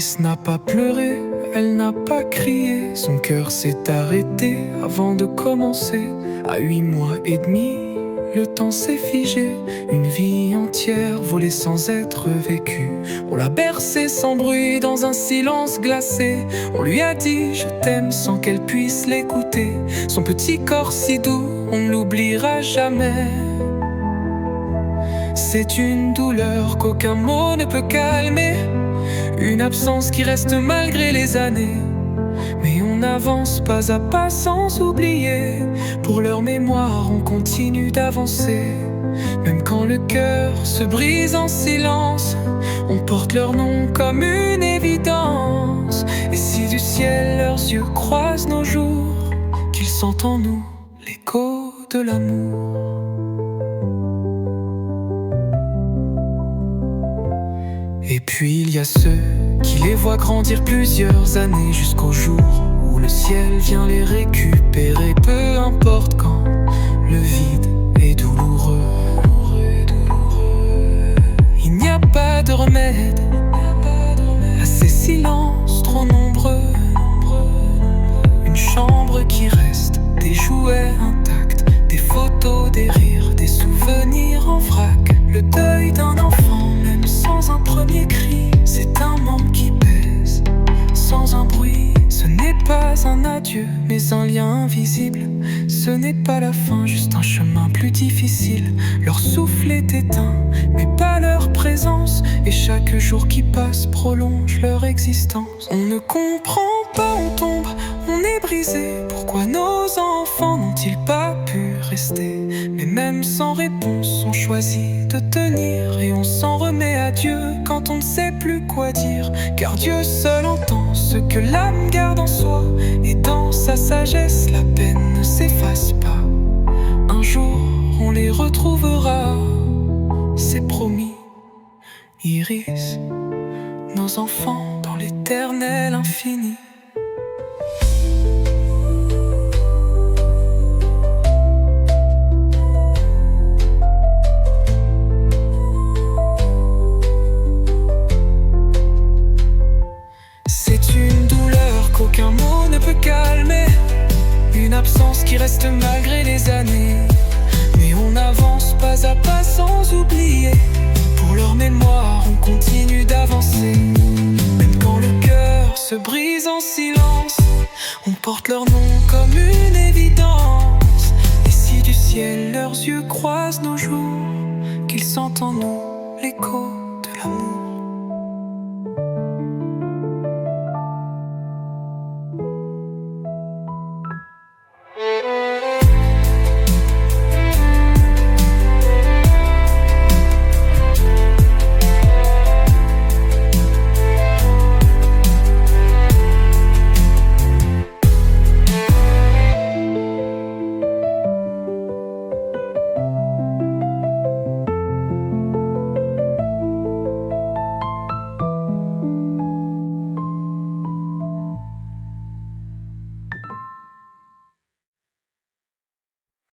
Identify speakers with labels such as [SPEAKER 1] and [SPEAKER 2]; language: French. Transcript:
[SPEAKER 1] Iris n'a pas pleuré, elle n'a pas crié. Son cœur s'est arrêté avant de commencer. À 8 mois et demi, le temps s'est figé. Une vie entière volée sans être vécue. On l'a bercée sans bruit dans un silence glacé. On lui a dit je t'aime sans qu'elle puisse l'écouter. Son petit corps si doux, on ne l'oubliera jamais. C'est une douleur qu'aucun mot ne peut calmer. Une absence qui reste malgré les années. Mais on avance pas à pas sans oublier. Pour leur mémoire on continue d'avancer. Même quand le cœur se brise en silence, on porte leur nom comme une évidence. Et si du ciel leurs yeux croisent nos jours, qu'ils sentent en nous l'écho de l'amour. Et puis il y a ceux qui les voient grandir plusieurs années, jusqu'au jour où le ciel vient les récupérer. Peu importe quand le vide est douloureux, il n'y a pas de remède à ces silences trop nombreux. Une chambre qui reste, des jouets intacts, des photos, des rires, des souvenirs en vrac. Le deuil d'un enfant, même sans un premier cri, c'est un manque qui pèse, sans un bruit. Ce n'est pas un adieu, mais un lien invisible. Ce n'est pas la fin, juste un chemin plus difficile. Leur souffle est éteint, mais pas leur présence. Et chaque jour qui passe prolonge leur existence. On ne comprend pas, on tombe, on est brisé. Pourquoi nos enfants n'ont-ils pas pu rester? Mais même sans réponse, on choisit de tenir. Et on s'en remet à Dieu quand on ne sait plus quoi dire. Car Dieu seul entend ce que l'âme garde en soi. Et dans sa sagesse, la peine ne s'efface pas. Un jour, on les retrouvera, c'est promis. Iris, nos enfants dans l'éternel infini. C'est une douleur qu'aucun mot ne peut calmer. Une absence qui reste malgré les années. Mais on avance pas à pas sans oublier. Pour leur mémoire on continue d'avancer. Même quand le cœur se brise en silence, on porte leur nom comme une évidence. Et si du ciel leurs yeux croisent nos jours, qu'ils sentent en nous l'écho de l'amour.